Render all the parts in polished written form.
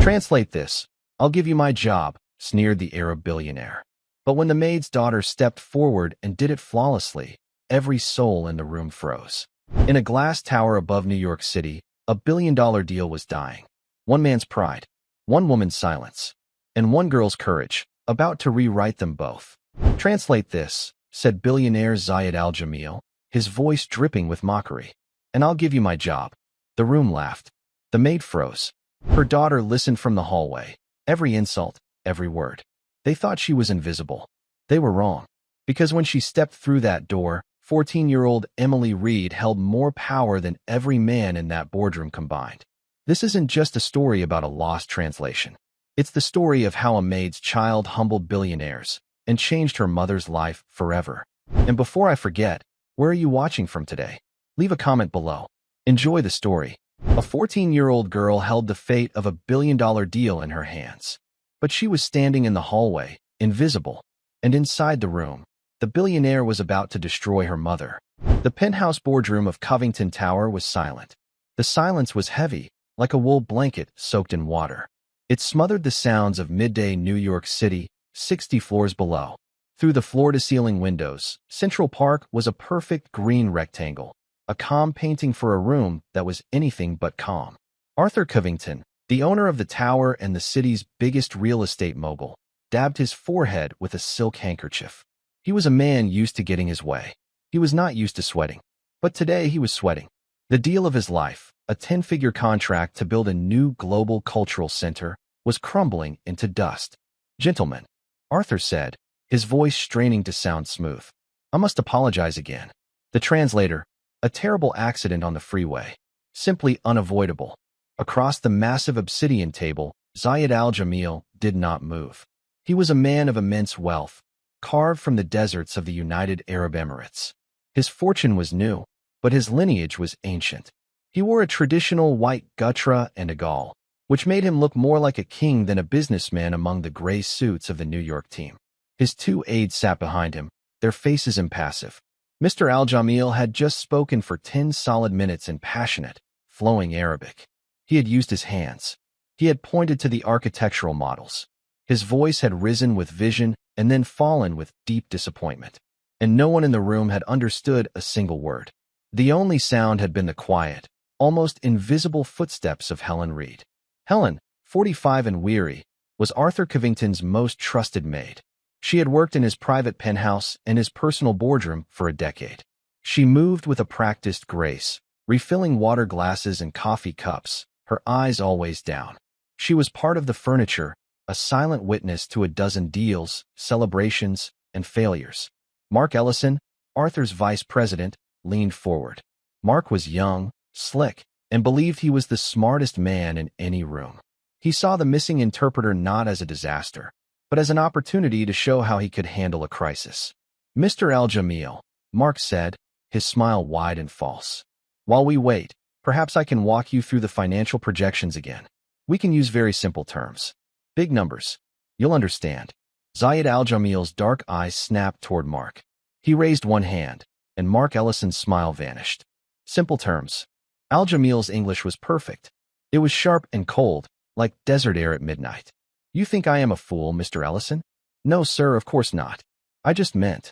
Translate this. I'll give you my job, sneered the Arab billionaire. But when the maid's daughter stepped forward and did it flawlessly, every soul in the room froze. In a glass tower above New York City, a billion-dollar deal was dying. One man's pride, one woman's silence, and one girl's courage, about to rewrite them both. Translate this, said billionaire Zayed Al-Jamil, his voice dripping with mockery. And I'll give you my job. The room laughed. The maid froze. Her daughter listened from the hallway. Every insult, every word. They thought she was invisible. They were wrong. Because when she stepped through that door, 14-year-old Emily Reed held more power than every man in that boardroom combined. This isn't just a story about a lost translation. It's the story of how a maid's child humbled billionaires and changed her mother's life forever. And before I forget, where are you watching from today? Leave a comment below. Enjoy the story. A 14-year-old girl held the fate of a billion-dollar deal in her hands. But she was standing in the hallway, invisible, and inside the room, the billionaire was about to destroy her mother. The penthouse boardroom of Covington Tower was silent. The silence was heavy, like a wool blanket soaked in water. It smothered the sounds of midday New York City, 60 floors below. Through the floor-to-ceiling windows, Central Park was a perfect green rectangle, a calm painting for a room that was anything but calm. Arthur Covington, the owner of the tower and the city's biggest real estate mogul, dabbed his forehead with a silk handkerchief. He was a man used to getting his way. He was not used to sweating. But today he was sweating. The deal of his life, a 10-figure contract to build a new global cultural center, was crumbling into dust. "Gentlemen," Arthur said, his voice straining to sound smooth. "I must apologize again." The translator, a terrible accident on the freeway. Simply unavoidable. Across the massive obsidian table, Zayed Al-Jamil did not move. He was a man of immense wealth, carved from the deserts of the United Arab Emirates. His fortune was new, but his lineage was ancient. He wore a traditional white gutra and a gall, which made him look more like a king than a businessman among the gray suits of the New York team. His two aides sat behind him, their faces impassive. Mr. Al-Jamil had just spoken for 10 solid minutes in passionate, flowing Arabic. He had used his hands. He had pointed to the architectural models. His voice had risen with vision and then fallen with deep disappointment. And no one in the room had understood a single word. The only sound had been the quiet, almost invisible footsteps of Helen Reed. Helen, 45 and weary, was Arthur Covington's most trusted maid. She had worked in his private penthouse and his personal boardroom for a decade. She moved with a practiced grace, refilling water glasses and coffee cups, her eyes always down. She was part of the furniture, a silent witness to a dozen deals, celebrations, and failures. Mark Ellison, Arthur's vice president, leaned forward. Mark was young, slick, and believed he was the smartest man in any room. He saw the missing interpreter not as a disaster, but as an opportunity to show how he could handle a crisis. "Mr. Al-Jamil," Mark said, his smile wide and false. "While we wait, perhaps I can walk you through the financial projections again. We can use very simple terms. Big numbers. You'll understand." Zayed Al-Jamil's dark eyes snapped toward Mark. He raised one hand, and Mark Ellison's smile vanished. Simple terms. Al-Jamil's English was perfect. It was sharp and cold, like desert air at midnight. "You think I am a fool, Mr. Ellison?" "No, sir, of course not. I just meant."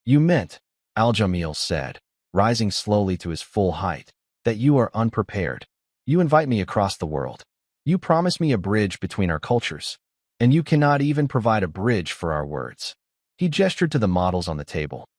"You meant," Al-Jamil said, rising slowly to his full height, "that you are unprepared. You invite me across the world. You promise me a bridge between our cultures, and you cannot even provide a bridge for our words." He gestured to the models on the table.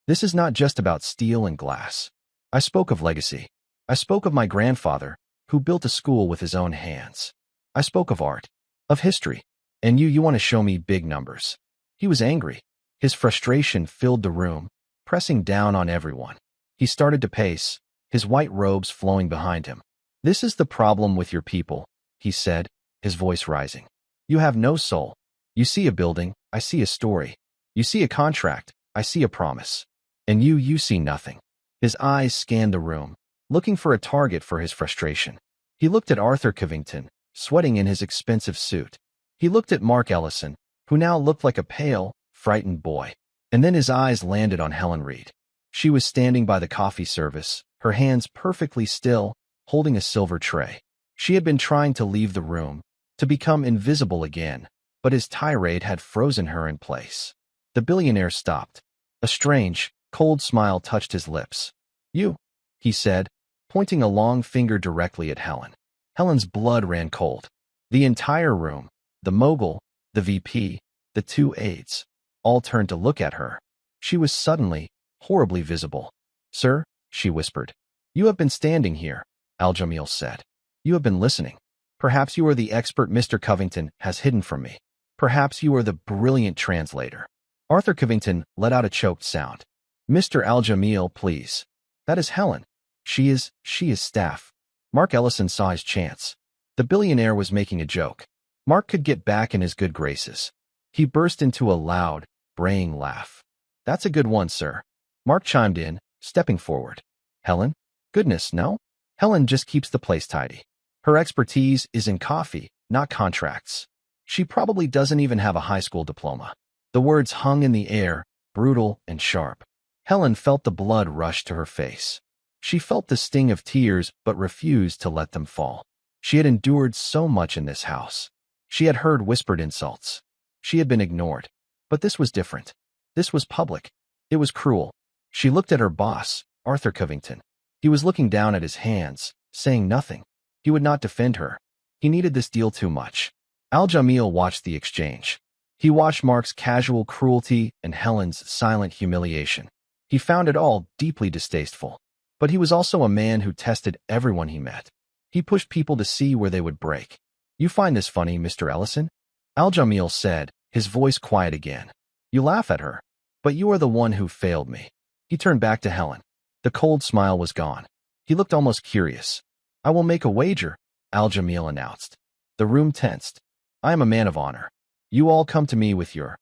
"This is not just about steel and glass. I spoke of legacy. I spoke of my grandfather, who built a school with his own hands. I spoke of art, of history, and you want to show me big numbers." He was angry. His frustration filled the room, pressing down on everyone. He started to pace, his white robes flowing behind him. "This is the problem with your people," he said, his voice rising. "You have no soul. You see a building, I see a story. You see a contract, I see a promise. And you see nothing." His eyes scanned the room, looking for a target for his frustration. He looked at Arthur Covington, sweating in his expensive suit. He looked at Mark Ellison, who now looked like a pale, frightened boy. And then his eyes landed on Helen Reed. She was standing by the coffee service, her hands perfectly still, holding a silver tray. She had been trying to leave the room, to become invisible again, but his tirade had frozen her in place. The billionaire stopped. A strange, cold smile touched his lips. "You," he said, pointing a long finger directly at Helen. Helen's blood ran cold. The entire room, the mogul, the VP, the two aides, all turned to look at her. She was suddenly, horribly visible. "Sir," she whispered. "You have been standing here," Al-Jamil said. "You have been listening. Perhaps you are the expert Mr. Covington has hidden from me. Perhaps you are the brilliant translator." Arthur Covington let out a choked sound. "Mr. Al-Jamil, please. That is Helen. She is staff." Mark Ellison saw his chance. The billionaire was making a joke. Mark could get back in his good graces. He burst into a loud, braying laugh. "That's a good one, sir." Mark chimed in, stepping forward. "Helen? Goodness, no? Helen just keeps the place tidy. Her expertise is in coffee, not contracts. She probably doesn't even have a high school diploma." The words hung in the air, brutal and sharp. Helen felt the blood rush to her face. She felt the sting of tears but refused to let them fall. She had endured so much in this house. She had heard whispered insults. She had been ignored. But this was different. This was public. It was cruel. She looked at her boss, Arthur Covington. He was looking down at his hands, saying nothing. He would not defend her. He needed this deal too much. Al-Jamil watched the exchange. He watched Mark's casual cruelty and Helen's silent humiliation. He found it all deeply distasteful. But he was also a man who tested everyone he met. He pushed people to see where they would break. "You find this funny, Mr. Ellison?" Al-Jamil said, his voice quiet again. "You laugh at her. But you are the one who failed me." He turned back to Helen. The cold smile was gone. He looked almost curious. "I will make a wager," Al-Jamil announced. The room tensed. "I am a man of honor. You all come to me with your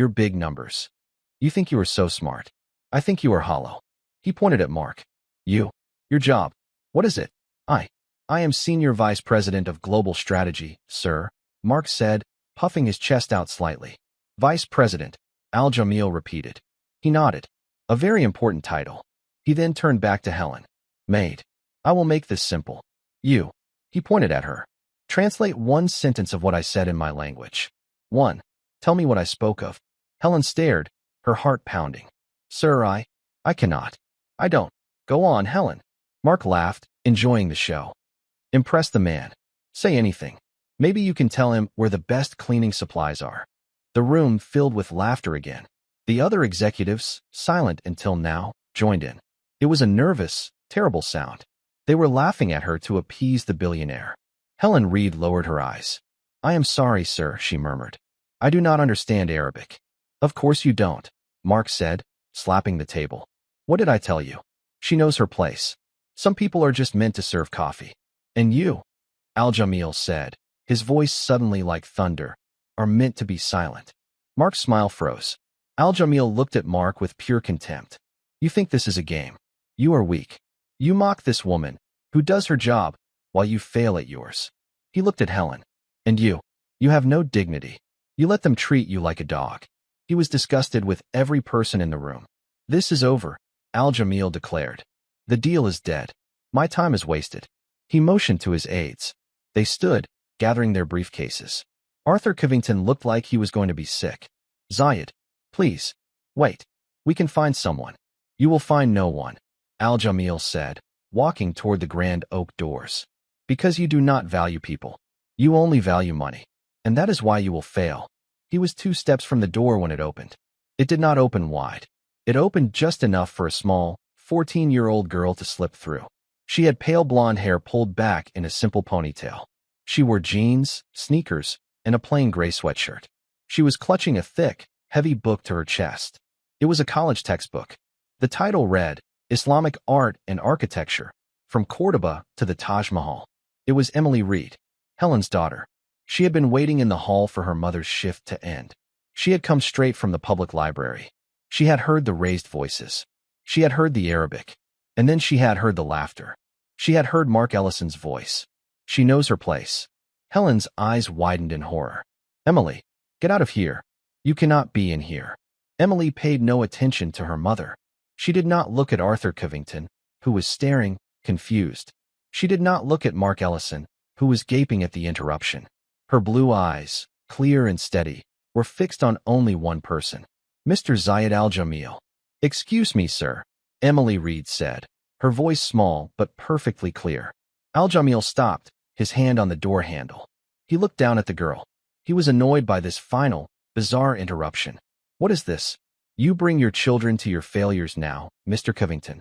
big numbers. You think you are so smart. I think you are hollow." He pointed at Mark. Your job. What is it?" I am Senior Vice President of Global Strategy, sir," Mark said, puffing his chest out slightly. "Vice President," Al-Jamil repeated. He nodded. "A very important title." He then turned back to Helen. "Maid. I will make this simple. You." He pointed at her. "Translate one sentence of what I said in my language. 1. Tell me what I spoke of." Helen stared, her heart pounding. "Sir, I cannot. I don't." "Go on, Helen." Mark laughed, enjoying the show. "Impress the man. Say anything. Maybe you can tell him where the best cleaning supplies are." The room filled with laughter again. The other executives, silent until now, joined in. It was a nervous, terrible sound. They were laughing at her to appease the billionaire. Helen Reed lowered her eyes. "I am sorry, sir," she murmured. "I do not understand Arabic." "Of course you don't," Mark said, slapping the table. "What did I tell you? She knows her place. Some people are just meant to serve coffee. And you," Al-Jamil said, his voice suddenly like thunder, "are meant to be silent." Mark's smile froze. Al-Jamil looked at Mark with pure contempt. "You think this is a game. You are weak. You mock this woman, who does her job, while you fail at yours." He looked at Helen. "And you have no dignity. You let them treat you like a dog." He was disgusted with every person in the room. "This is over," Al-Jamil declared. "The deal is dead. My time is wasted." He motioned to his aides. They stood, gathering their briefcases. Arthur Covington looked like he was going to be sick. "Zayed, please, wait. We can find someone." "You will find no one," Al-Jamil said, walking toward the grand oak doors. "Because you do not value people. You only value money. And that is why you will fail." He was 2 steps from the door when it opened. It did not open wide. It opened just enough for a small, 14-year-old girl to slip through. She had pale blonde hair pulled back in a simple ponytail. She wore jeans, sneakers, and a plain gray sweatshirt. She was clutching a thick, heavy book to her chest. It was a college textbook. The title read, "Islamic Art and Architecture, From Cordoba to the Taj Mahal." It was Emily Reed, Helen's daughter. She had been waiting in the hall for her mother's shift to end. She had come straight from the public library. She had heard the raised voices. She had heard the Arabic. And then she had heard the laughter. She had heard Mark Ellison's voice. She knows her place. Helen's eyes widened in horror. "Emily, get out of here. You cannot be in here." Emily paid no attention to her mother. She did not look at Arthur Covington, who was staring, confused. She did not look at Mark Ellison, who was gaping at the interruption. Her blue eyes, clear and steady, were fixed on only one person, Mr. Zayed Al-Jamil. "Excuse me, sir," Emily Reed said, her voice small but perfectly clear. Al-Jamil stopped, his hand on the door handle. He looked down at the girl. He was annoyed by this final, bizarre interruption. "What is this? You bring your children to your failures now, Mr. Covington."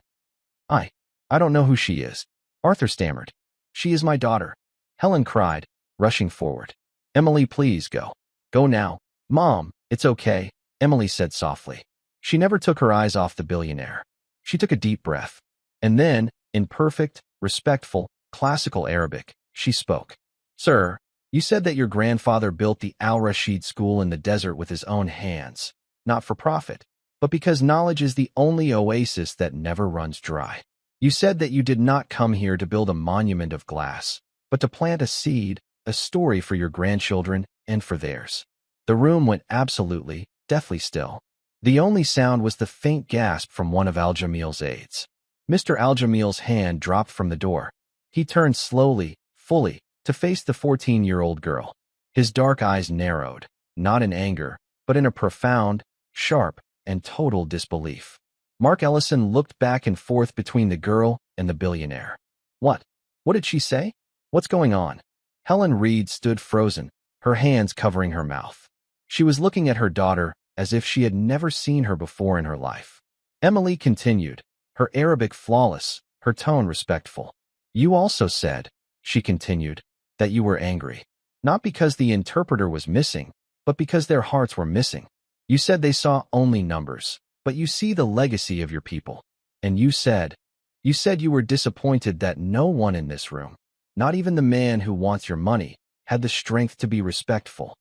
I don't know who she is," Arthur stammered. "She is my daughter," Helen cried, rushing forward. "Emily, please go. Go now." "Mom, it's okay," Emily said softly. She never took her eyes off the billionaire. She took a deep breath. And then, in perfect, respectful, classical Arabic, she spoke. "Sir, you said that your grandfather built the Al-Rashid School in the desert with his own hands, not for profit, but because knowledge is the only oasis that never runs dry. You said that you did not come here to build a monument of glass, but to plant a seed, a story for your grandchildren and for theirs." The room went absolutely, deathly still. The only sound was the faint gasp from one of Al-Jamil's aides. Mr. Al-Jamil's hand dropped from the door. He turned slowly, fully, to face the 14-year-old girl. His dark eyes narrowed, not in anger, but in a profound, sharp, and total disbelief. Mark Ellison looked back and forth between the girl and the billionaire. What? What did she say? What's going on? Helen Reed stood frozen, her hands covering her mouth. She was looking at her daughter as if she had never seen her before in her life. Emily continued, her Arabic flawless, her tone respectful. "You also said," she continued, "that you were angry. Not because the interpreter was missing, but because their hearts were missing. You said they saw only numbers, but you see the legacy of your people. And you said you were disappointed that no one in this room, not even the man who wants your money, had the strength to be respectful."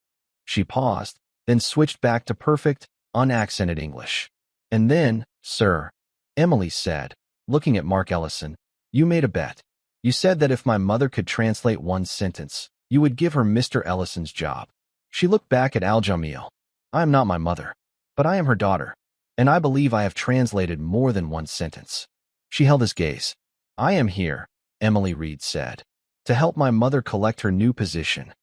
She paused, then switched back to perfect, unaccented English. "And then, sir," Emily said, looking at Mark Ellison, "you made a bet. You said that if my mother could translate one sentence, you would give her Mr. Ellison's job." She looked back at Al-Jamil. "I am not my mother, but I am her daughter, and I believe I have translated more than one sentence." She held his gaze. "I am here," Emily Reed said, "to help my mother collect her new position."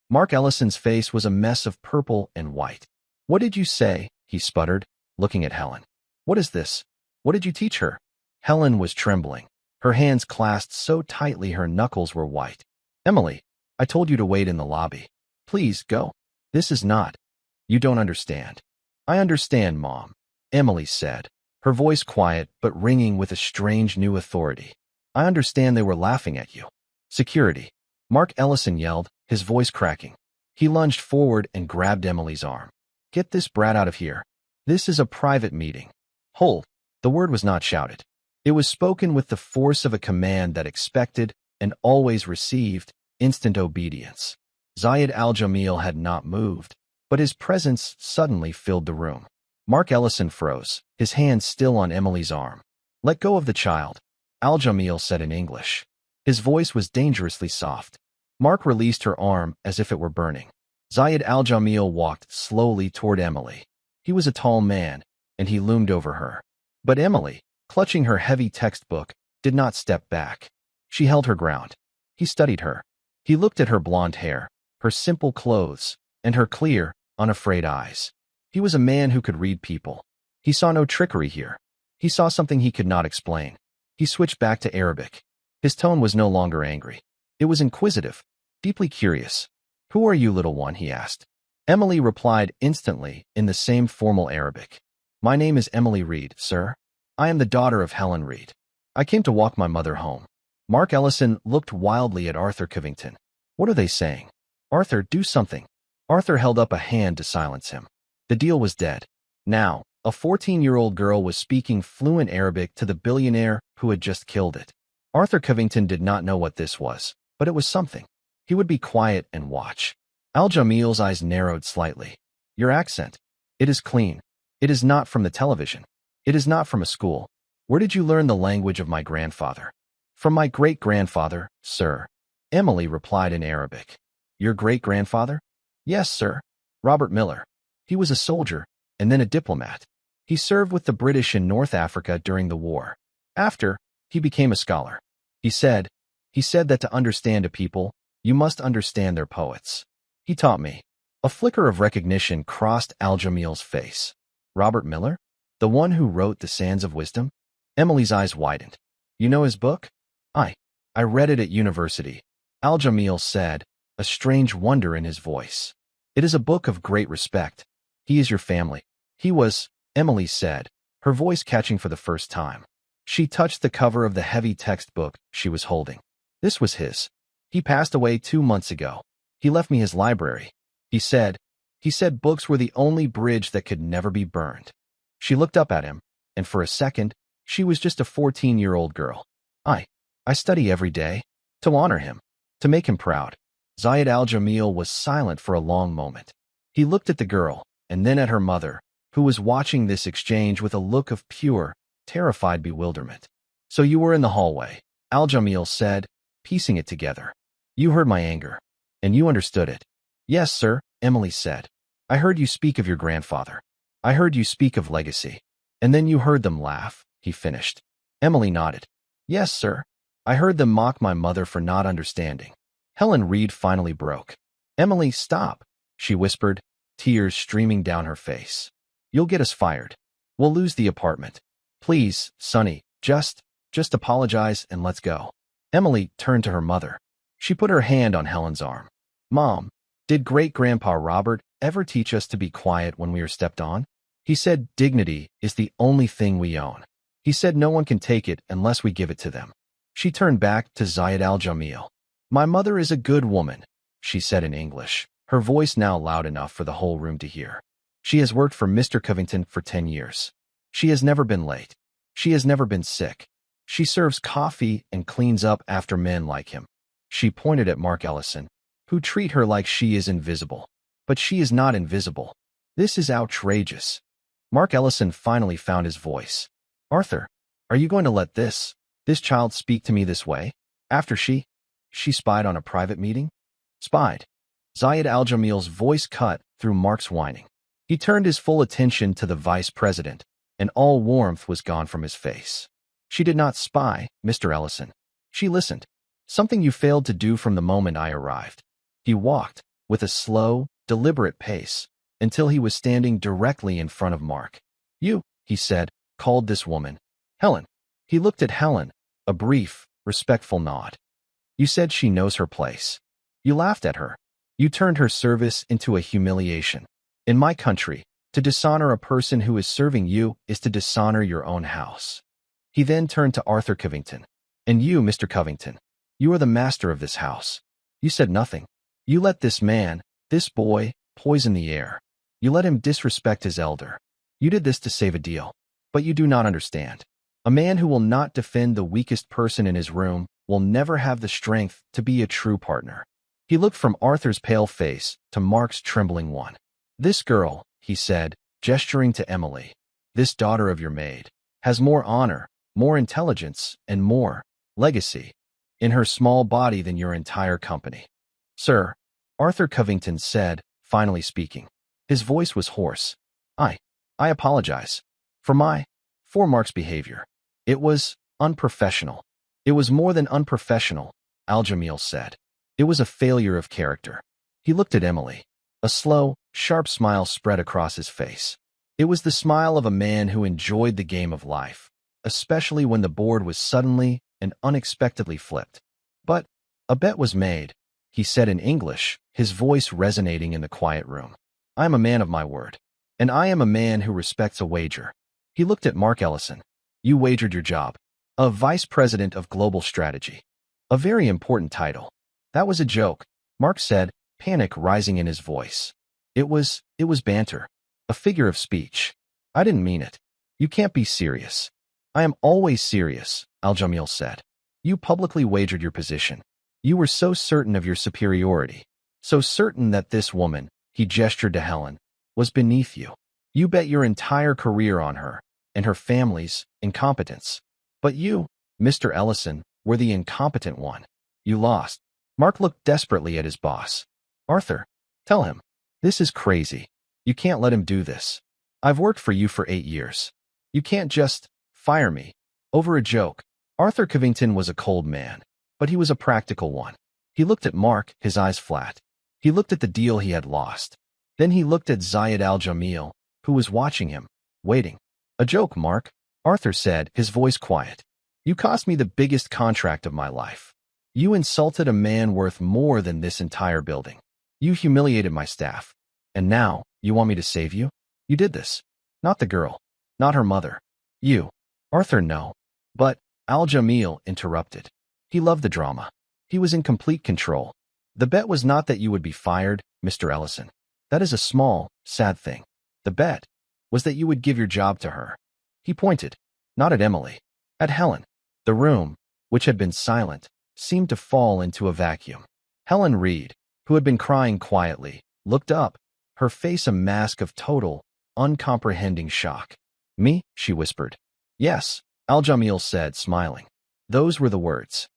Mark Ellison's face was a mess of purple and white. "What did you say?" he sputtered, looking at Helen. "What is this? What did you teach her?" Helen was trembling, her hands clasped so tightly her knuckles were white. "Emily, I told you to wait in the lobby. Please, go. This is not. You don't understand." "I understand, Mom," Emily said, her voice quiet but ringing with a strange new authority. "I understand they were laughing at you." "Security," Mark Ellison yelled, his voice cracking. He lunged forward and grabbed Emily's arm. "Get this brat out of here. This is a private meeting." "Hold." The word was not shouted. It was spoken with the force of a command that expected, and always received, instant obedience. Zayed Al-Jamil had not moved, but his presence suddenly filled the room. Mark Ellison froze, his hand still on Emily's arm. "Let go of the child," Al-Jamil said in English. His voice was dangerously soft. Mark released her arm as if it were burning. Zayed Al-Jamil walked slowly toward Emily. He was a tall man, and he loomed over her. But Emily, clutching her heavy textbook, did not step back. She held her ground. He studied her. He looked at her blonde hair, her simple clothes, and her clear, unafraid eyes. He was a man who could read people. He saw no trickery here. He saw something he could not explain. He switched back to Arabic. His tone was no longer angry. It was inquisitive, deeply curious. "Who are you, little one?" he asked. Emily replied instantly in the same formal Arabic. "My name is Emily Reed, sir. I am the daughter of Helen Reed. I came to walk my mother home." Mark Ellison looked wildly at Arthur Covington. "What are they saying? Arthur, do something." Arthur held up a hand to silence him. The deal was dead. Now, a 14-year-old girl was speaking fluent Arabic to the billionaire who had just killed it. Arthur Covington did not know what this was, but it was something. He would be quiet and watch. Al-Jamil's eyes narrowed slightly. "Your accent. It is clean. It is not from the television. It is not from a school. Where did you learn the language of my grandfather?" "From my great-grandfather, sir," Emily replied in Arabic. "Your great-grandfather?" "Yes, sir. Robert Miller. He was a soldier, and then a diplomat. He served with the British in North Africa during the war. After, he became a scholar. He said that to understand a people, you must understand their poets. He taught me. A flicker of recognition crossed Al-Jamil's face. Robert Miller? The one who wrote The Sands of Wisdom? Emily's eyes widened. You know his book? I read it at university, Al-Jamil said, a strange wonder in his voice. It is a book of great respect. He is your family. He was, Emily said, her voice catching for the first time. She touched the cover of the heavy textbook she was holding. This was his. He passed away 2 months ago. He left me his library. He said books were the only bridge that could never be burned. She looked up at him, and for a second, she was just a 14-year-old girl. I study every day. To honor him. To make him proud. Zayed Al-Jamil was silent for a long moment. He looked at the girl, and then at her mother, who was watching this exchange with a look of pure, terrified bewilderment. So you were in the hallway, Al-Jamil said, piecing it together. You heard my anger. And you understood it. Yes, sir, Emily said. I heard you speak of your grandfather. I heard you speak of legacy. And then you heard them laugh, he finished. Emily nodded. Yes, sir. I heard them mock my mother for not understanding. Helen Reed finally broke. Emily, stop, she whispered, tears streaming down her face. You'll get us fired. We'll lose the apartment. Please, Sonny, just apologize and let's go. Emily turned to her mother. She put her hand on Helen's arm. Mom, did great-grandpa Robert ever teach us to be quiet when we are stepped on? He said dignity is the only thing we own. He said no one can take it unless we give it to them. She turned back to Zayed Al-Jamil. My mother is a good woman, she said in English, her voice now loud enough for the whole room to hear. She has worked for Mr. Covington for 10 years. She has never been late. She has never been sick. She serves coffee and cleans up after men like him. She pointed at Mark Ellison, who treat her like she is invisible. But she is not invisible. This is outrageous. Mark Ellison finally found his voice. Arthur, are you going to let this child speak to me this way? After she spied on a private meeting? Spied. Zayed Al-Jamil's voice cut through Mark's whining. He turned his full attention to the vice president, and all warmth was gone from his face. She did not spy, Mr. Ellison. She listened. Something you failed to do from the moment I arrived. He walked, with a slow, deliberate pace, until he was standing directly in front of Mark. You, he said, called this woman Helen. He looked at Helen, a brief, respectful nod. You said she knows her place. You laughed at her. You turned her service into a humiliation. In my country, to dishonor a person who is serving you is to dishonor your own house. He then turned to Arthur Covington. And you, Mr. Covington, you are the master of this house. You said nothing. You let this man, this boy, poison the air. You let him disrespect his elder. You did this to save a deal. But you do not understand. A man who will not defend the weakest person in his room will never have the strength to be a true partner. He looked from Arthur's pale face to Mark's trembling one. This girl, he said, gesturing to Emily, this daughter of your maid, has more honor, more intelligence, and more legacy in her small body than your entire company. Sir, Arthur Covington said, finally speaking. His voice was hoarse. I apologize for Mark's behavior. It was unprofessional. It was more than unprofessional, Al-Jamil said. It was a failure of character. He looked at Emily. A slow, sharp smile spread across his face. It was the smile of a man who enjoyed the game of life, especially when the board was suddenly and unexpectedly flipped. But a bet was made, he said in English, his voice resonating in the quiet room. I am a man of my word, and I am a man who respects a wager. He looked at Mark Ellison. You wagered your job. A vice president of global strategy. A very important title. That was a joke, Mark said, panic rising in his voice. It was banter. A figure of speech. I didn't mean it. You can't be serious. I am always serious, Al-Jamil said. You publicly wagered your position. You were so certain of your superiority. So certain that this woman, he gestured to Helen, was beneath you. You bet your entire career on her and her family's incompetence. But you, Mr. Ellison, were the incompetent one. You lost. Mark looked desperately at his boss. Arthur, tell him. This is crazy. You can't let him do this. I've worked for you for 8 years. You can't just fire me over a joke. Arthur Covington was a cold man, but he was a practical one. He looked at Mark, his eyes flat. He looked at the deal he had lost. Then he looked at Zayed al-Jamil, who was watching him, waiting. A joke, Mark, Arthur said, his voice quiet. You cost me the biggest contract of my life. You insulted a man worth more than this entire building. You humiliated my staff. And now, you want me to save you? You did this. Not the girl. Not her mother. You. Arthur, no. But, al-Jamil interrupted. He loved the drama. He was in complete control. The bet was not that you would be fired, Mr. Ellison. That is a small, sad thing. The bet was that you would give your job to her. He pointed, not at Emily, at Helen. The room, which had been silent, seemed to fall into a vacuum. Helen Reed, who had been crying quietly, looked up, her face a mask of total, uncomprehending shock. Me? She whispered. Yes, al-Jamil said, smiling. Those were the words.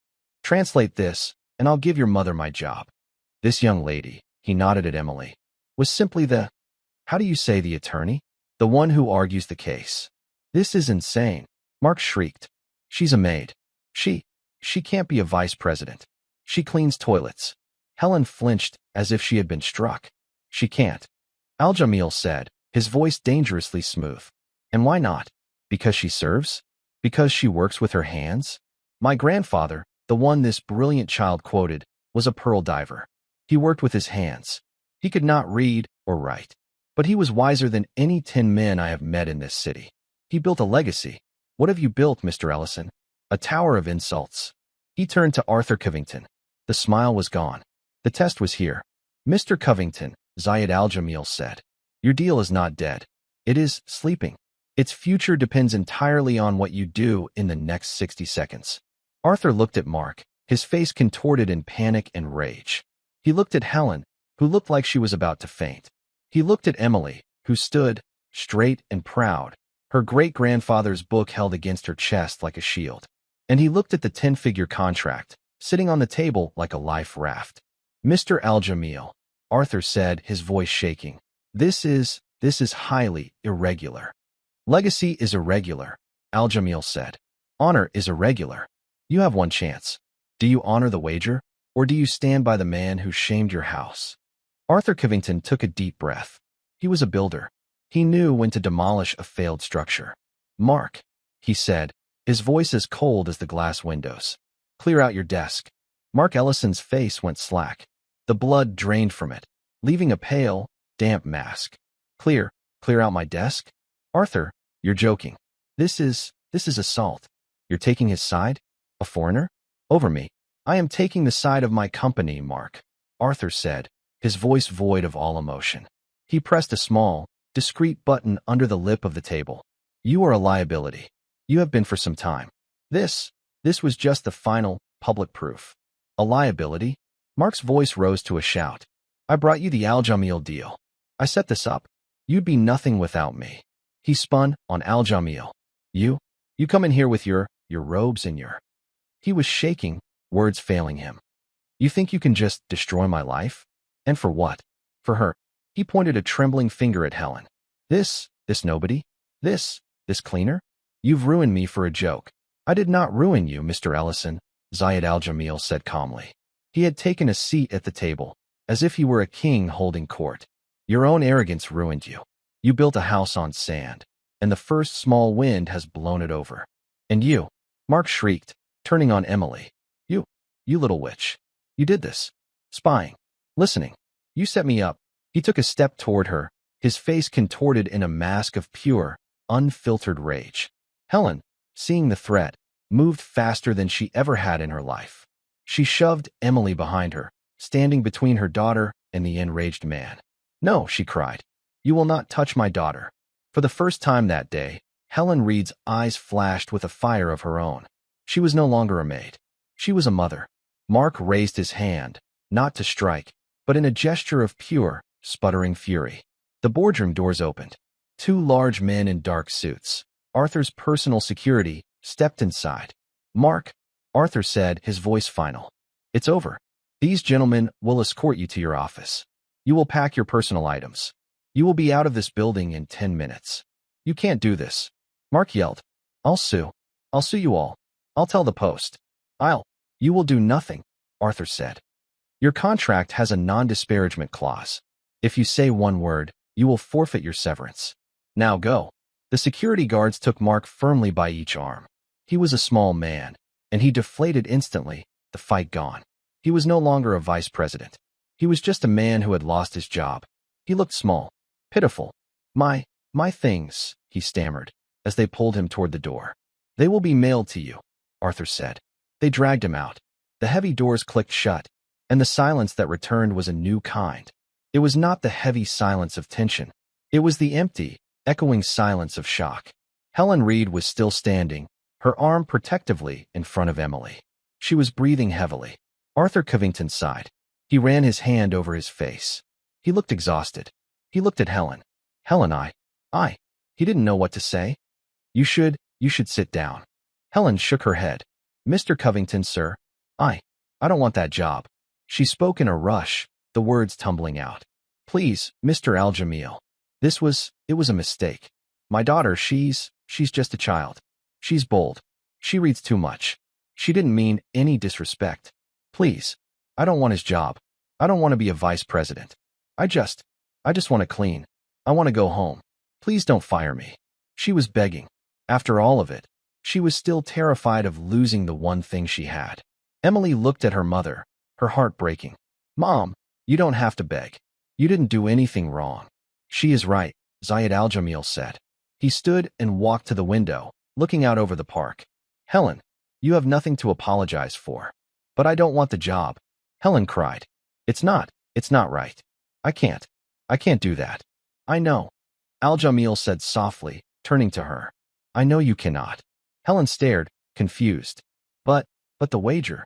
Translate this, and I'll give your mother my job. This young lady, he nodded at Emily, was simply the, how do you say, the attorney? The one who argues the case. This is insane, Mark shrieked. She's a maid. She can't be a vice president. She cleans toilets. Helen flinched as if she had been struck. She can't. Al-Jamil said, his voice dangerously smooth. And why not? Because she serves? Because she works with her hands? My grandfather, the one this brilliant child quoted, was a pearl diver. He worked with his hands. He could not read or write. But he was wiser than any 10 men I have met in this city. He built a legacy. What have you built, Mr. Ellison? A tower of insults. He turned to Arthur Covington. The smile was gone. The test was here. Mr. Covington, Zayed al-Jamil said. Your deal is not dead. It is sleeping. Its future depends entirely on what you do in the next 60 seconds. Arthur looked at Mark, his face contorted in panic and rage. He looked at Helen, who looked like she was about to faint. He looked at Emily, who stood, straight and proud, her great-grandfather's book held against her chest like a shield. And he looked at the 10-figure contract, sitting on the table like a life raft. Mr. al-Jamil, Arthur said, his voice shaking. This is highly irregular. Legacy is irregular, al-Jamil said. Honor is irregular. You have one chance. Do you honor the wager, or do you stand by the man who shamed your house? Arthur Covington took a deep breath. He was a builder. He knew when to demolish a failed structure. Mark, he said, his voice as cold as the glass windows. Clear out your desk. Mark Ellison's face went slack. The blood drained from it, leaving a pale, damp mask. Clear out my desk? Arthur, you're joking. This is assault. You're taking his side? A foreigner? Over me. I am taking the side of my company, Mark, Arthur said, his voice void of all emotion. He pressed a small, discreet button under the lip of the table. You are a liability. You have been for some time. This was just the final, public proof. A liability? Mark's voice rose to a shout. I brought you the al-Jamil deal. I set this up. You'd be nothing without me. He spun on al-Jamil. You come in here with your robes and your... He was shaking, words failing him. You think you can just destroy my life? And for what? For her. He pointed a trembling finger at Helen. This nobody? This cleaner? You've ruined me for a joke. I did not ruin you, Mr. Ellison, Zayed al-Jamil said calmly. He had taken a seat at the table, as if he were a king holding court. Your own arrogance ruined you. You built a house on sand, and the first small wind has blown it over. And you, Mark shrieked, turning on Emily. You little witch. You did this. Spying. Listening. You set me up. He took a step toward her, his face contorted in a mask of pure, unfiltered rage. Helen, seeing the threat, moved faster than she ever had in her life. She shoved Emily behind her, standing between her daughter and the enraged man. No, she cried. You will not touch my daughter. For the first time that day, Helen Reed's eyes flashed with a fire of her own. She was no longer a maid. She was a mother. Mark raised his hand, not to strike, but in a gesture of pure, sputtering fury. The boardroom doors opened. 2 large men in dark suits, Arthur's personal security, stepped inside. Mark, Arthur said, his voice final. It's over. These gentlemen will escort you to your office. You will pack your personal items. You will be out of this building in 10 minutes. You can't do this. Mark yelled. I'll sue. I'll sue you all. I'll tell the Post. You will do nothing, Arthur said. Your contract has a non-disparagement clause. If you say one word, you will forfeit your severance. Now go." The security guards took Mark firmly by each arm. He was a small man, and he deflated instantly, the fight gone. He was no longer a vice president. He was just a man who had lost his job. He looked small, pitiful. My things," he stammered, as they pulled him toward the door. "They will be mailed to you," Arthur said. They dragged him out. The heavy doors clicked shut, and the silence that returned was a new kind. It was not the heavy silence of tension. It was the empty, echoing silence of shock. Helen Reed was still standing, her arm protectively in front of Emily. She was breathing heavily. Arthur Covington sighed. He ran his hand over his face. He looked exhausted. He looked at Helen. "Helen, I. He didn't know what to say. You should sit down." Helen shook her head. "Mr. Covington, sir, I don't want that job." She spoke in a rush, the words tumbling out. "Please, Mr. Al-Jamil. It was a mistake. My daughter, she's just a child. She's bold. She reads too much. She didn't mean any disrespect. Please, I don't want his job. I don't want to be a vice president. I just want to clean. I want to go home. Please don't fire me." She was begging. After all of it, she was still terrified of losing the one thing she had. Emily looked at her mother, her heart breaking. "Mom, you don't have to beg. You didn't do anything wrong." "She is right," Zayed Al-Jamil said. He stood and walked to the window, looking out over the park. "Helen, you have nothing to apologize for." "But I don't want the job," Helen cried. It's not right. I can't do that." "I know," Al-Jamil said softly, turning to her. "I know you cannot." Helen stared, confused. But the wager."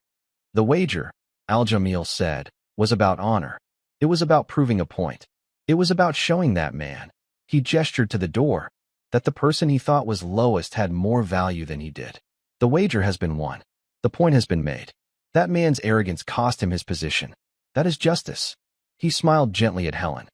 "The wager," Al-Jamil said, "was about honor. It was about proving a point. It was about showing that man," he gestured to the door, "that the person he thought was lowest had more value than he did. The wager has been won. The point has been made. That man's arrogance cost him his position. That is justice." He smiled gently at Helen.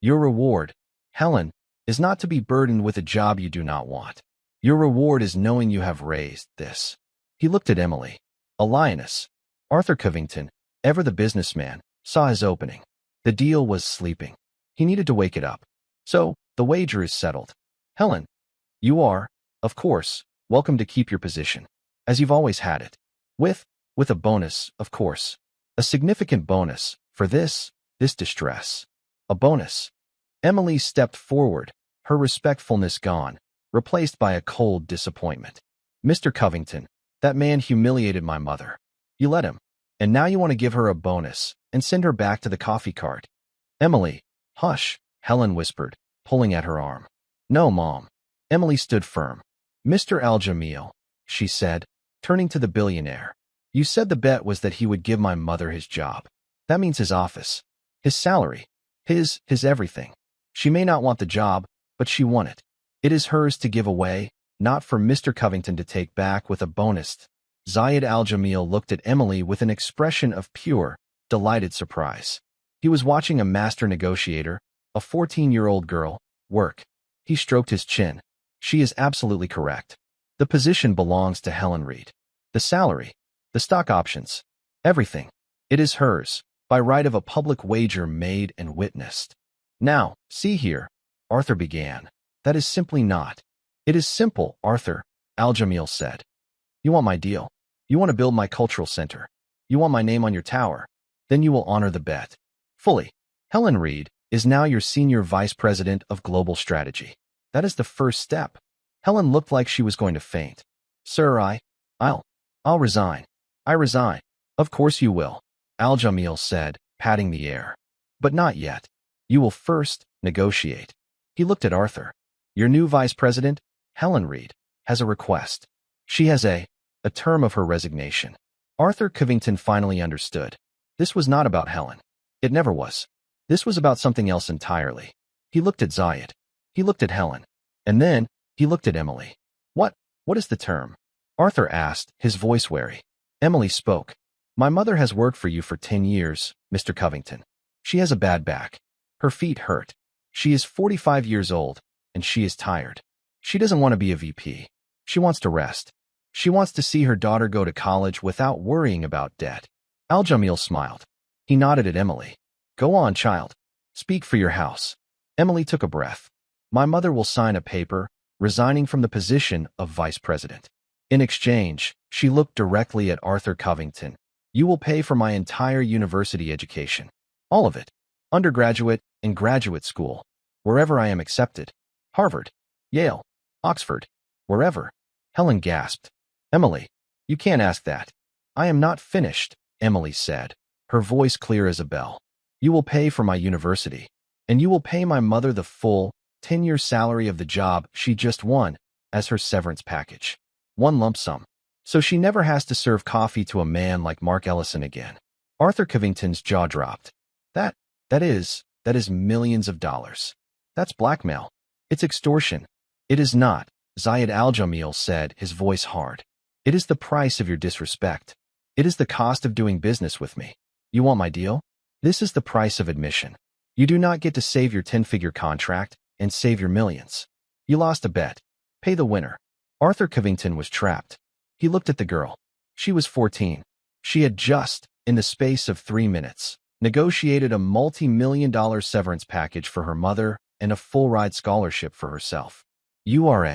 "Your reward, Helen, is not to be burdened with a job you do not want. Your reward is knowing you have raised this." He looked at Emily. A lioness. Arthur Covington, ever the businessman, saw his opening. The deal was sleeping. He needed to wake it up. "So, the wager is settled. Helen, you are, of course, welcome to keep your position, as you've always had it. With a bonus, of course. A significant bonus for this distress. A bonus." Emily stepped forward, her respectfulness gone, replaced by a cold disappointment. "Mr. Covington, that man humiliated my mother. You let him. And now you want to give her a bonus and send her back to the coffee cart." "Emily, hush," Helen whispered, pulling at her arm. "No, Mom." Emily stood firm. "Mr. Al-Jamil," she said, turning to the billionaire, "you said the bet was that he would give my mother his job. That means his office, his salary, his everything. She may not want the job, but she won it. It is hers to give away, not for Mr. Covington to take back with a bonus." Zayed Al-Jamil looked at Emily with an expression of pure, delighted surprise. He was watching a master negotiator, a 14-year-old girl, work. He stroked his chin. "She is absolutely correct. The position belongs to Helen Reed. The salary, the stock options, everything. It is hers, by right of a public wager made and witnessed." "Now, see here," Arthur began. "That is simply not." "It is simple, Arthur," Al-Jamil said. "You want my deal. You want to build my cultural center. You want my name on your tower. Then you will honor the bet. Fully. Helen Reed is now your senior vice president of global strategy. That is the first step." Helen looked like she was going to faint. "Sir, I'll resign. I resign." "Of course you will," Al-Jamil said, patting the air. "But not yet. You will first negotiate." He looked at Arthur. "Your new vice president, Helen Reed, has a request. She has a term of her resignation." Arthur Covington finally understood. This was not about Helen. It never was. This was about something else entirely. He looked at Zayed. He looked at Helen. And then, he looked at Emily. What is the term?" Arthur asked, his voice wary. Emily spoke. "My mother has worked for you for 10 years, Mr. Covington. She has a bad back. Her feet hurt. She is 45 years old, and she is tired. She doesn't want to be a VP. She wants to rest. She wants to see her daughter go to college without worrying about debt." Al-Jamil smiled. He nodded at Emily. Go on, child. Speak for your house. Emily took a breath. My mother will sign a paper, resigning from the position of vice president. In exchange, she looked directly at Arthur Covington. You will pay for my entire university education. All of it. Undergraduate and graduate school. Wherever I am accepted. Harvard, Yale, Oxford, wherever. Helen gasped. Emily, you can't ask that. I am not finished, Emily said, her voice clear as a bell. You will pay for my university, and you will pay my mother the full 10-year salary of the job she just won as her severance package. One lump sum. So she never has to serve coffee to a man like Mark Ellison again. Arthur Covington's jaw dropped. That is millions of dollars. That's blackmail. It's extortion. It is not, Zayed Al-Jamil said, his voice hard. It is the price of your disrespect. It is the cost of doing business with me. You want my deal? This is the price of admission. You do not get to save your 10-figure contract and save your millions. You lost a bet. Pay the winner. Arthur Covington was trapped. He looked at the girl. She was 14. She had just, in the space of 3 minutes, negotiated a multi-million-dollar severance package for her mother and a full-ride scholarship for herself. You are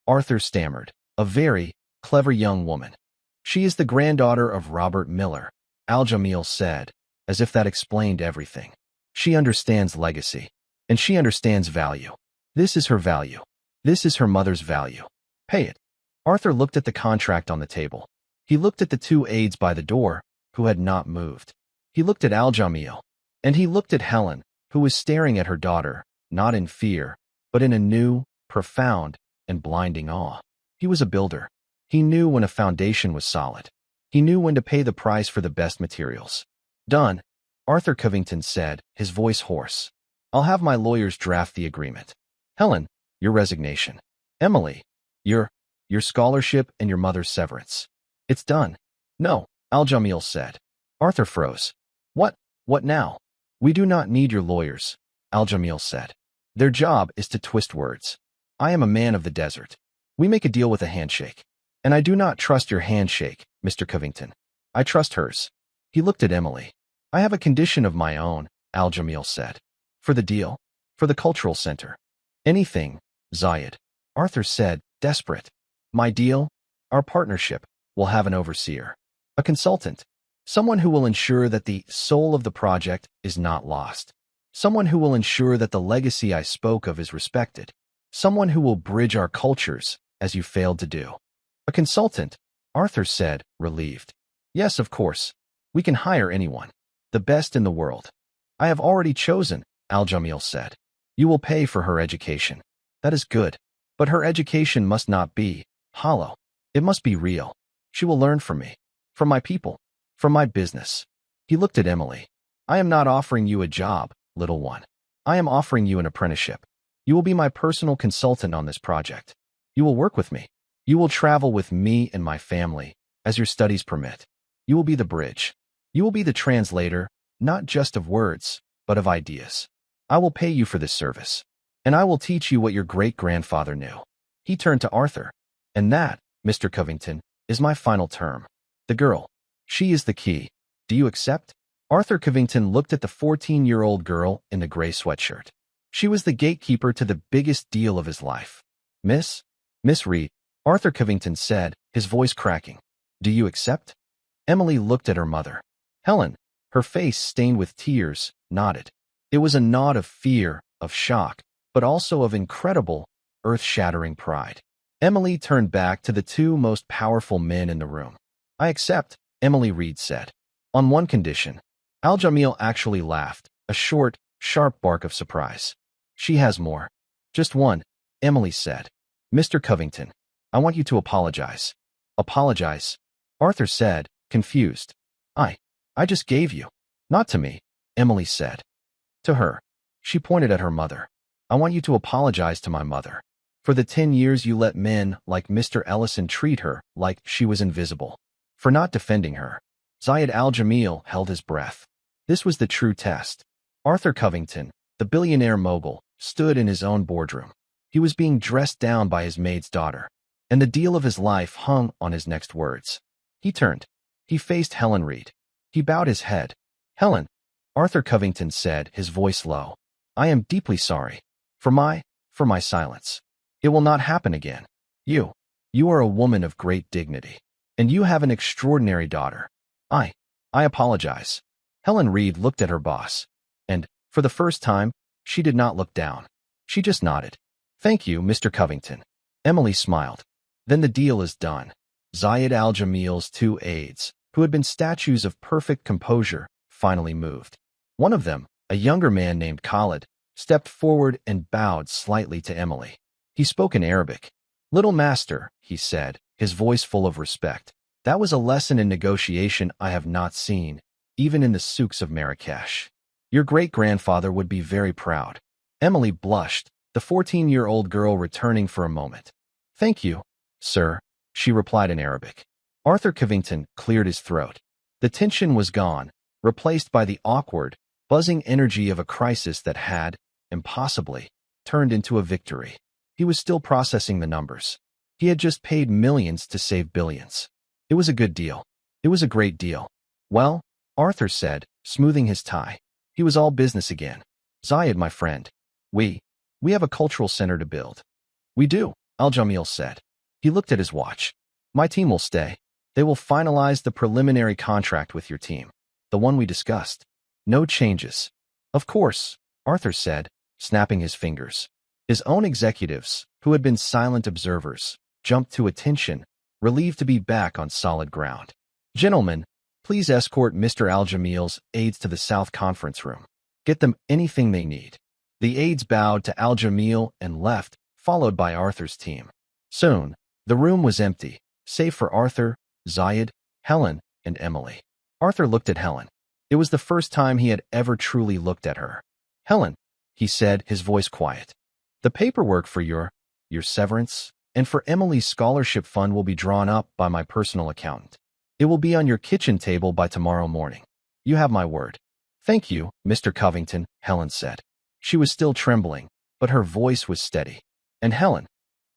Arthur stammered, a very clever young woman. She is the granddaughter of Robert Miller, Al-Jamil said, as if that explained everything. She understands legacy, and she understands value. This is her value. This is her mother's value. Pay it. Arthur looked at the contract on the table. He looked at the 2 aides by the door, who had not moved. He looked at Al-Jamil, and he looked at Helen, who was staring at her daughter, not in fear, but in a new, profound, and blinding awe. He was a builder. He knew when a foundation was solid. He knew when to pay the price for the best materials. Done, Arthur Covington said, his voice hoarse. I'll have my lawyers draft the agreement. Helen, your resignation. Emily, your scholarship and your mother's severance. It's done. No, Al-Jamil said. Arthur froze. What now? We do not need your lawyers, Al-Jamil said. Their job is to twist words. I am a man of the desert. We make a deal with a handshake. And I do not trust your handshake, Mr. Covington. I trust hers. He looked at Emily. I have a condition of my own, Al-Jamil said. For the deal? For the cultural center. Anything, Zayed. Arthur said, desperate. My deal? Our partnership will have an overseer. A consultant. Someone who will ensure that the soul of the project is not lost. Someone who will ensure that the legacy I spoke of is respected. Someone who will bridge our cultures, as you failed to do. A consultant, Arthur said, relieved. Yes, of course. We can hire anyone. The best in the world. I have already chosen, Al-Jamil said. You will pay for her education. That is good. But her education must not be hollow. It must be real. She will learn from me. From my people. From my business. He looked at Emily. I am not offering you a job, little one. I am offering you an apprenticeship. You will be my personal consultant on this project. You will work with me. You will travel with me and my family, as your studies permit. You will be the bridge. You will be the translator, not just of words, but of ideas. I will pay you for this service. And I will teach you what your great-grandfather knew. He turned to Arthur. And that, Mr. Covington, is my final term. The girl. She is the key. Do you accept? Arthur Covington looked at the 14-year-old girl in the gray sweatshirt. She was the gatekeeper to the biggest deal of his life. Miss Reed, Arthur Covington said, his voice cracking. Do you accept? Emily looked at her mother. Helen, her face stained with tears, nodded. It was a nod of fear, of shock, but also of incredible, earth-shattering pride. Emily turned back to the 2 most powerful men in the room. I accept, Emily Reed said. On one condition. Al-Jamil actually laughed, a short, sharp bark of surprise. She has more. Just one, Emily said. Mr. Covington, I want you to apologize. Apologize? Arthur said, confused. I just gave you. Not to me, Emily said. To her. She pointed at her mother. I want you to apologize to my mother. For the 10 years you let men like Mr. Ellison treat her like she was invisible. For not defending her. Zayed Al-Jamil held his breath. This was the true test. Arthur Covington, the billionaire mogul, stood in his own boardroom. He was being dressed down by his maid's daughter, and the deal of his life hung on his next words. He turned. He faced Helen Reed. He bowed his head. Helen, Arthur Covington said, his voice low. I am deeply sorry. For my silence. It will not happen again. You are a woman of great dignity. And you have an extraordinary daughter. I apologize. Helen Reed looked at her boss. And, for the first time, she did not look down. She just nodded. Thank you, Mr. Covington. Emily smiled. Then the deal is done. Zayed al-Jamil's 2 aides, who had been statues of perfect composure, finally moved. One of them, a younger man named Khalid, stepped forward and bowed slightly to Emily. He spoke in Arabic. Little master, he said, his voice full of respect. That was a lesson in negotiation I have not seen, even in the souks of Marrakesh. Your great-grandfather would be very proud. Emily blushed, the 14-year-old girl returning for a moment. Thank you, sir, she replied in Arabic. Arthur Covington cleared his throat. The tension was gone, replaced by the awkward, buzzing energy of a crisis that had, impossibly, turned into a victory. He was still processing the numbers. He had just paid millions to save billions. It was a good deal. It was a great deal. Well, Arthur said, smoothing his tie. He was all business again. Zayed, my friend. We have a cultural center to build. We do, Al-Jamil said. He looked at his watch. My team will stay. They will finalize the preliminary contract with your team. The one we discussed. No changes. Of course, Arthur said, snapping his fingers. His own executives, who had been silent observers, jumped to attention, relieved to be back on solid ground. Gentlemen, please escort Mr. Al-Jamil's aides to the South Conference Room. Get them anything they need. The aides bowed to Al-Jamil and left, followed by Arthur's team. Soon, the room was empty, save for Arthur, Zayed, Helen, and Emily. Arthur looked at Helen. It was the first time he had ever truly looked at her. Helen, he said, his voice quiet. The paperwork for your severance and for Emily's scholarship fund will be drawn up by my personal accountant. It will be on your kitchen table by tomorrow morning. You have my word. Thank you, Mr. Covington, Helen said. She was still trembling, but her voice was steady. And Helen,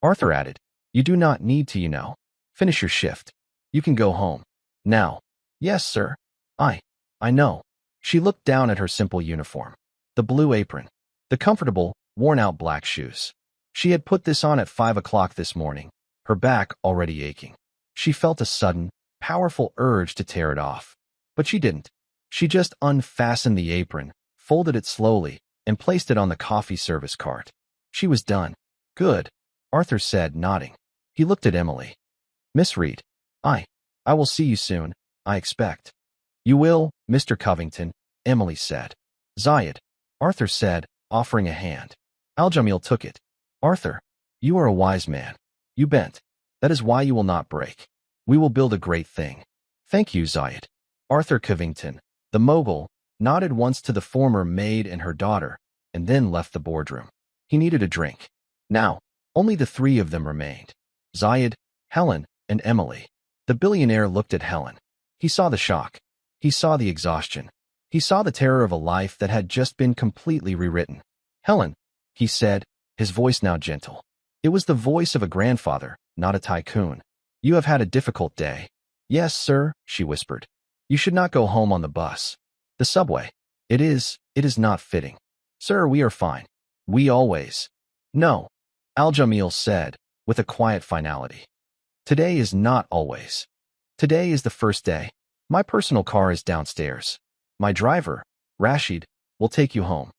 Arthur added, you do not need to, finish your shift. You can go home. Now. Yes, sir. I know. She looked down at her simple uniform. The blue apron. The comfortable, worn-out black shoes. She had put this on at 5 o'clock this morning, her back already aching. She felt a sudden, powerful urge to tear it off. But she didn't. She just unfastened the apron, folded it slowly, and placed it on the coffee service cart. She was done. Good, Arthur said, nodding. He looked at Emily. Miss Reed. I will see you soon, I expect. You will, Mr. Covington, Emily said. Zayed, Arthur said, offering a hand. Al-Jamil took it. Arthur, you are a wise man. You bent. That is why you will not break. We will build a great thing. Thank you, Zayed. Arthur Covington, the mogul, nodded once to the former maid and her daughter, and then left the boardroom. He needed a drink. Now, only the 3 of them remained. Zayed, Helen, and Emily. The billionaire looked at Helen. He saw the shock. He saw the exhaustion. He saw the terror of a life that had just been completely rewritten. Helen, he said, his voice now gentle. It was the voice of a grandfather, not a tycoon. You have had a difficult day. Yes, sir, she whispered. You should not go home on the bus. The subway. It is not fitting. Sir, we are fine. We always. No, Al-Jamil said, with a quiet finality. Today is not always. Today is the first day. My personal car is downstairs. My driver, Rashid, will take you home.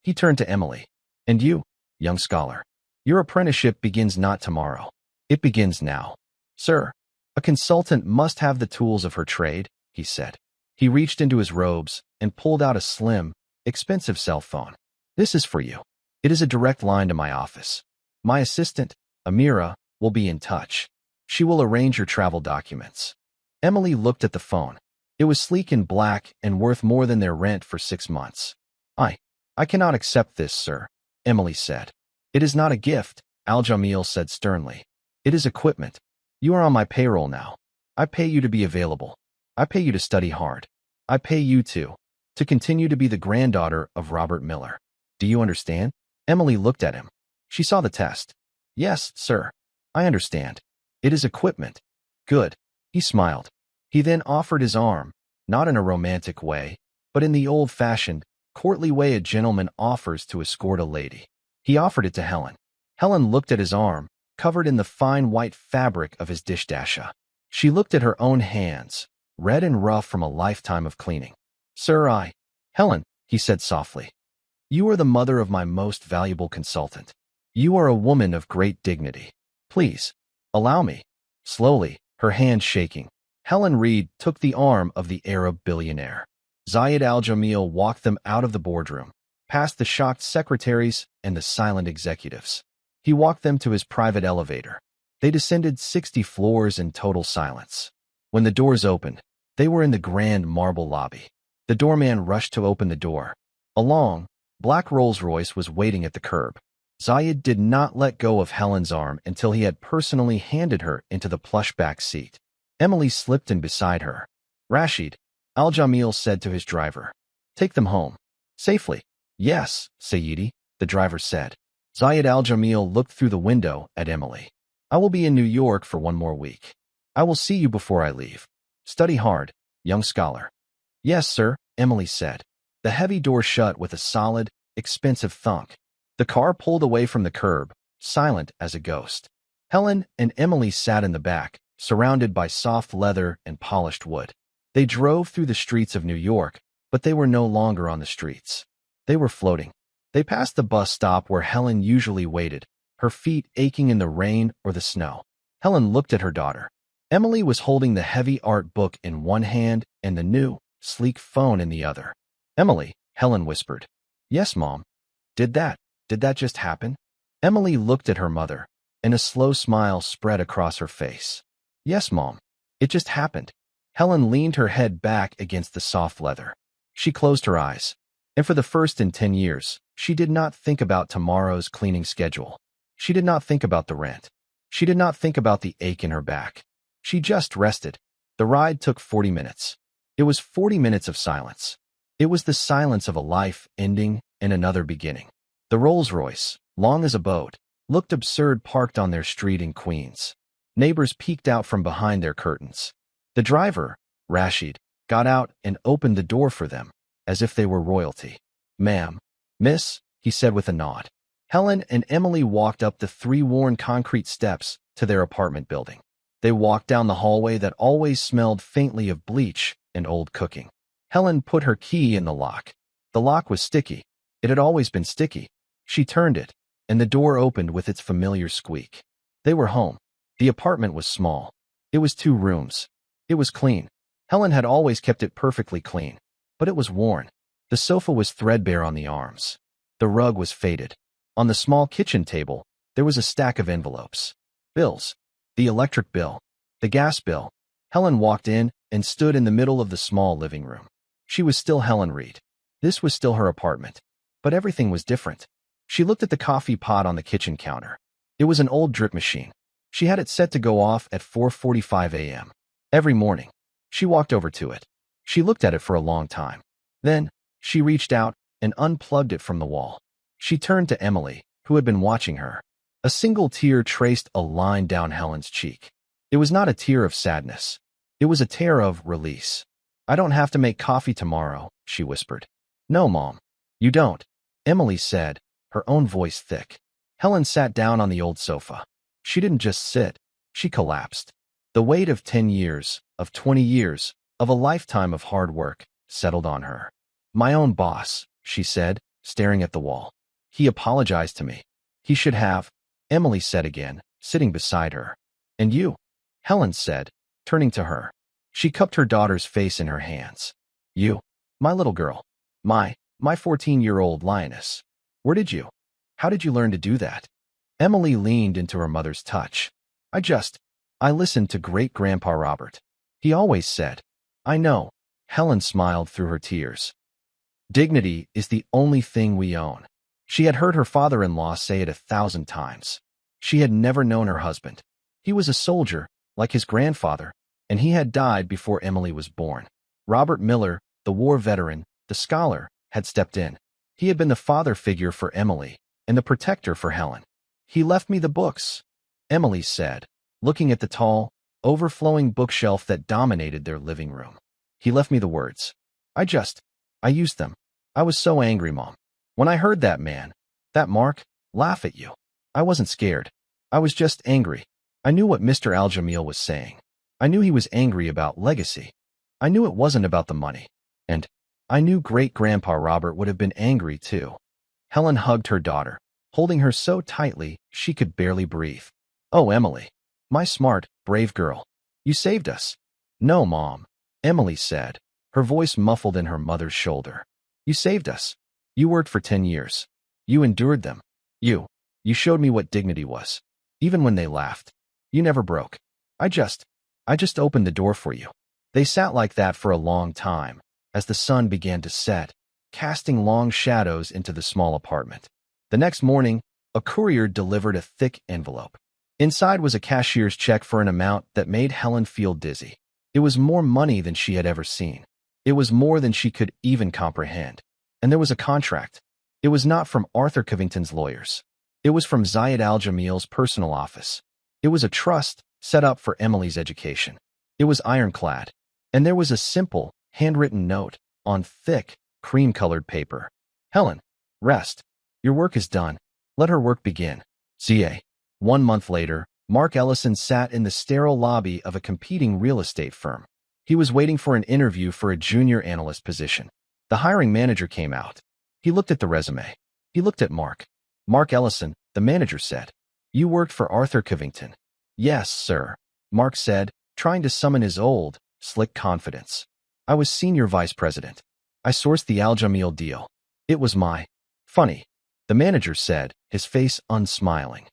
He turned to Emily. And you, young scholar. Your apprenticeship begins not tomorrow. It begins now. Sir, a consultant must have the tools of her trade, he said. He reached into his robes and pulled out a slim, expensive cell phone. This is for you. It is a direct line to my office. My assistant, Amira, will be in touch. She will arrange your travel documents. Emily looked at the phone. It was sleek and black and worth more than their rent for 6 months. I cannot accept this, sir, Emily said. It is not a gift, Al-Jamil said sternly. It is equipment. You are on my payroll now. I pay you to be available. I pay you to study hard. I pay you to continue to be the granddaughter of Robert Miller. Do you understand? Emily looked at him. She saw the test. Yes, sir. I understand. It is equipment. Good. He smiled. He then offered his arm, not in a romantic way, but in the old-fashioned, courtly way a gentleman offers to escort a lady. He offered it to Helen. Helen looked at his arm, covered in the fine white fabric of his dishdasha. She looked at her own hands, red and rough from a lifetime of cleaning. Sir, Helen, he said softly. You are the mother of my most valuable consultant. You are a woman of great dignity. Please, allow me. Slowly, her hand shaking, Helen Reed took the arm of the Arab billionaire. Zayed al-Jamil walked them out of the boardroom, past the shocked secretaries and the silent executives. He walked them to his private elevator. They descended 60 floors in total silence. When the doors opened, they were in the grand marble lobby. The doorman rushed to open the door. A long, black Rolls-Royce was waiting at the curb. Zayed did not let go of Helen's arm until he had personally handed her into the plush back seat. Emily slipped in beside her. Rashid, Al-Jamil said to his driver. Take them home. Safely. Yes, Sayyidi, the driver said. Zayed al-Jamil looked through the window at Emily. I will be in New York for 1 more week. I will see you before I leave. Study hard, young scholar. Yes, sir, Emily said. The heavy door shut with a solid, expensive thunk. The car pulled away from the curb, silent as a ghost. Helen and Emily sat in the back, surrounded by soft leather and polished wood. They drove through the streets of New York, but they were no longer on the streets. They were floating. They passed the bus stop where Helen usually waited, her feet aching in the rain or the snow. Helen looked at her daughter. Emily was holding the heavy art book in one hand and the new, sleek phone in the other. Emily, Helen whispered. Yes, Mom. Did that just happen? Emily looked at her mother, and a slow smile spread across her face. Yes, Mom. It just happened. Helen leaned her head back against the soft leather. She closed her eyes, and for the first in 10 years, she did not think about tomorrow's cleaning schedule. She did not think about the rent. She did not think about the ache in her back. She just rested. The ride took 40 minutes. It was 40 minutes of silence. It was the silence of a life ending and another beginning. The Rolls-Royce, long as a boat, looked absurd parked on their street in Queens. Neighbors peeked out from behind their curtains. The driver, Rashid, got out and opened the door for them, as if they were royalty. Ma'am, miss, he said with a nod. Helen and Emily walked up the 3 worn concrete steps to their apartment building. They walked down the hallway that always smelled faintly of bleach and old cooking. Helen put her key in the lock. The lock was sticky. It had always been sticky. She turned it, and the door opened with its familiar squeak. They were home. The apartment was small. It was 2 rooms. It was clean. Helen had always kept it perfectly clean, but it was worn. The sofa was threadbare on the arms. The rug was faded. On the small kitchen table, there was a stack of envelopes. Bills. The electric bill. The gas bill. Helen walked in and stood in the middle of the small living room. She was still Helen Reed. This was still her apartment. But everything was different. She looked at the coffee pot on the kitchen counter. It was an old drip machine. She had it set to go off at 4:45 a.m. every morning. She walked over to it. She looked at it for a long time. Then, she reached out and unplugged it from the wall. She turned to Emily, who had been watching her. A single tear traced a line down Helen's cheek. It was not a tear of sadness. It was a tear of release. I don't have to make coffee tomorrow, she whispered. No, Mom. You don't, Emily said, her own voice thick. Helen sat down on the old sofa. She didn't just sit. She collapsed. The weight of 10 years, of 20 years, of a lifetime of hard work, settled on her. My own boss, she said, staring at the wall. He apologized to me. He should have, Emily said again, sitting beside her. And you? Helen said, turning to her. She cupped her daughter's face in her hands. You, my little girl. My 14-year-old lioness. Where did you? How did you learn to do that? Emily leaned into her mother's touch. I listened to great-grandpa Robert. He always said, I know. Helen smiled through her tears. Dignity is the only thing we own. She had heard her father-in-law say it 1,000 times. She had never known her husband. He was a soldier, like his grandfather, and he had died before Emily was born. Robert Miller, the war veteran, the scholar, had stepped in. He had been the father figure for Emily and the protector for Helen. He left me the books, Emily said, looking at the tall, overflowing bookshelf that dominated their living room. He left me the words. I used them. I was so angry, Mom. When I heard that Mark, laugh at you. I wasn't scared. I was just angry. I knew what Mr. Al-Jamil was saying. I knew he was angry about legacy. I knew it wasn't about the money. And I knew great-grandpa Robert would have been angry too. Helen hugged her daughter, holding her so tightly she could barely breathe. Oh, Emily, my smart, brave girl. You saved us. No, Mom, Emily said, her voice muffled in her mother's shoulder. You saved us. You worked for 10 years. You endured them. You showed me what dignity was. Even when they laughed. You never broke. I just opened the door for you. They sat like that for a long time, as the sun began to set, casting long shadows into the small apartment. The next morning, a courier delivered a thick envelope. Inside was a cashier's check for an amount that made Helen feel dizzy. It was more money than she had ever seen. It was more than she could even comprehend. And there was a contract. It was not from Arthur Covington's lawyers. It was from Zayed Al-Jamil's personal office. It was a trust set up for Emily's education. It was ironclad. And there was a simple, handwritten note on thick, cream-colored paper. Helen, rest. Your work is done. Let her work begin. CA. 1 month later, Mark Ellison sat in the sterile lobby of a competing real estate firm. He was waiting for an interview for a junior analyst position. The hiring manager came out. He looked at the resume. He looked at Mark. Mark Ellison, the manager said. You worked for Arthur Covington. Yes, sir, Mark said, trying to summon his old, slick confidence. I was senior vice president. I sourced the Al-Jamil deal. It was funny, the manager said, his face unsmiling.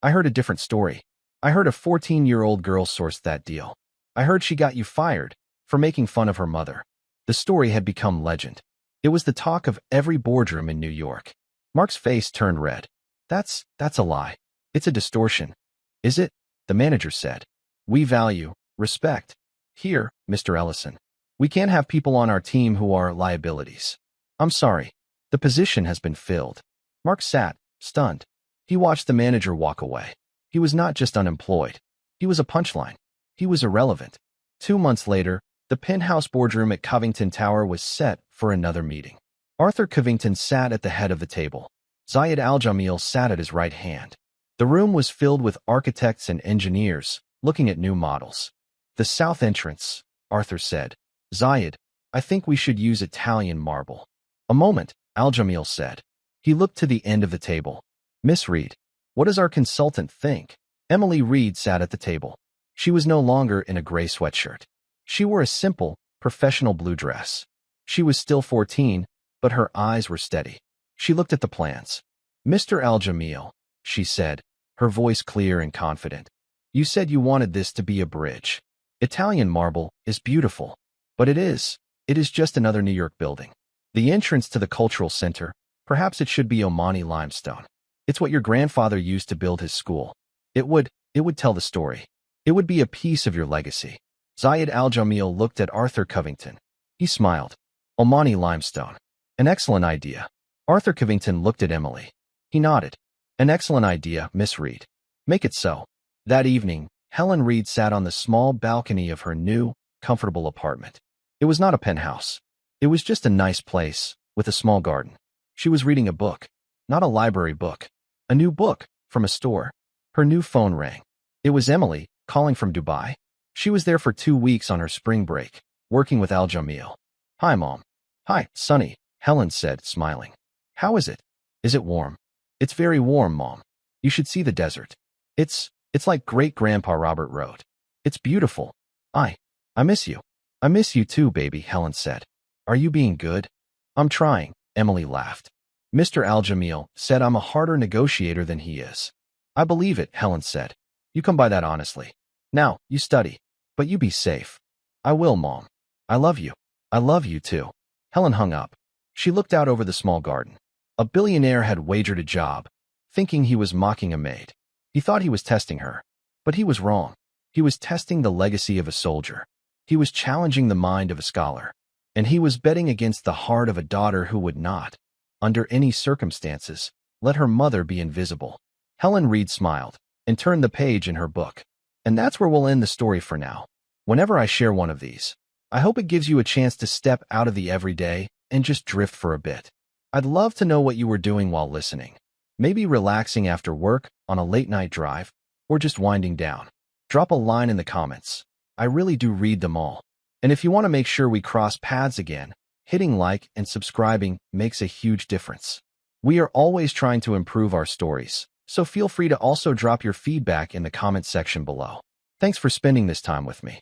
I heard a different story. I heard a 14-year-old girl sourced that deal. I heard she got you fired for making fun of her mother. The story had become legend. It was the talk of every boardroom in New York. Mark's face turned red. That's a lie. It's a distortion. Is it? The manager said. We value respect. Here, Mr. Ellison. We can't have people on our team who are liabilities. I'm sorry. The position has been filled. Mark sat, stunned. He watched the manager walk away. He was not just unemployed. He was a punchline. He was irrelevant. 2 months later, the penthouse boardroom at Covington Tower was set for another meeting. Arthur Covington sat at the head of the table. Zayed Al-Jamil sat at his right hand. The room was filled with architects and engineers looking at new models. The south entrance, Arthur said. Zayed, I think we should use Italian marble. A moment, Al-Jamil said. He looked to the end of the table. Miss Reed, what does our consultant think? Emily Reed sat at the table. She was no longer in a gray sweatshirt. She wore a simple, professional blue dress. She was still 14, but her eyes were steady. She looked at the plans. Mr. Al-Jamil, she said, her voice clear and confident. You said you wanted this to be a bridge. Italian marble is beautiful, but it is just another New York building. The entrance to the cultural center, perhaps it should be Omani limestone. It's what your grandfather used to build his school. It would tell the story. It would be a piece of your legacy. Zayed Al-Jamil looked at Arthur Covington. He smiled. Omani limestone. An excellent idea. Arthur Covington looked at Emily. He nodded. An excellent idea, Miss Reed. Make it so. That evening, Helen Reed sat on the small balcony of her new, comfortable apartment. It was not a penthouse. It was just a nice place, with a small garden. She was reading a book. Not a library book. A new book, from a store. Her new phone rang. It was Emily, calling from Dubai. She was there for 2 weeks on her spring break, working with Al-Jamil. Hi, Mom. Hi, Sonny, Helen said, smiling. How is it? Is it warm? It's very warm, Mom. You should see the desert. It's like great-grandpa Robert wrote. It's beautiful. I miss you. I miss you too, baby, Helen said. Are you being good? I'm trying, Emily laughed. Mr. Al-Jamil said I'm a harder negotiator than he is. I believe it, Helen said. You come by that honestly. Now, you study. But you be safe. I will, Mom. I love you. I love you too. Helen hung up. She looked out over the small garden. A billionaire had wagered a job, thinking he was mocking a maid. He thought he was testing her. But he was wrong. He was testing the legacy of a soldier. He was challenging the mind of a scholar. And he was betting against the heart of a daughter who would not, under any circumstances, let her mother be invisible. Helen Reed smiled and turned the page in her book. And that's where we'll end the story for now. Whenever I share one of these, I hope it gives you a chance to step out of the everyday and just drift for a bit. I'd love to know what you were doing while listening. Maybe relaxing after work, on a late-night drive, or just winding down. Drop a line in the comments. I really do read them all. And if you want to make sure we cross paths again, hitting like and subscribing makes a huge difference. We are always trying to improve our stories, so feel free to also drop your feedback in the comment section below. Thanks for spending this time with me.